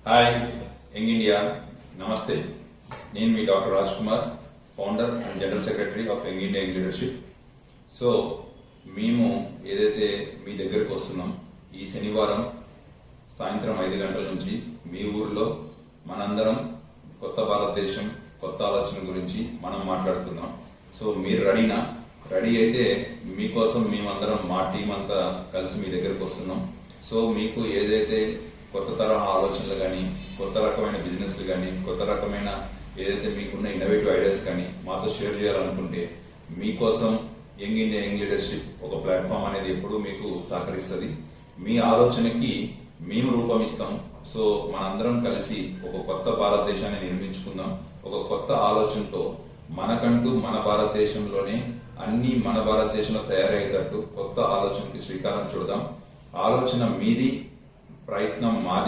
Hi young India, namaste. నేను మీ doctor Raj Kumar, founder and general secretary of young India leadership. So మేము ఏదైతే మీ దగ్గరకు వస్తున్నాం, ఈ శనివారం సాయంత్రం 5 గంటల నుంచి మీ ఊర్లో మనందరం కొత్త భారతదేశం, కొత్త ఆలోచన గురించి మనం మాట్లాడుకుందాం. సో మీరు రెడీ అయితే మీకోసం మేమందరం మా టీం అంతా కలిసి మీ దగ్గరకు వస్తున్నాం. సో మీకు ఏదైతే కొత్త తరహా ఆలోచనలు కానీ, కొత్త రకమైన బిజినెస్లు కానీ, కొత్త రకమైన ఏదైతే మీకున్న ఇన్నోవేటివ్ ఐడియాస్ కానీ మాతో షేర్ చేయాలనుకుంటే, మీకోసం యంగ్ ఇండియా యంగ్ లీడర్షిప్ ఒక ప్లాట్ఫామ్ అనేది ఎప్పుడూ మీకు సహకరిస్తుంది. మీ ఆలోచనకి మేము రూపమిస్తాం. సో మనందరం కలిసి ఒక కొత్త భారతదేశాన్ని నిర్మించుకుందాం. ఒక కొత్త ఆలోచనతో మనకంటూ మన భారతదేశంలోనే అన్ని మన భారతదేశంలో తయారయ్యేటట్టు కొత్త ఆలోచనకి శ్రీకారం చుడదాం. ఆలోచన మీది, ప్రయత్నం మాది.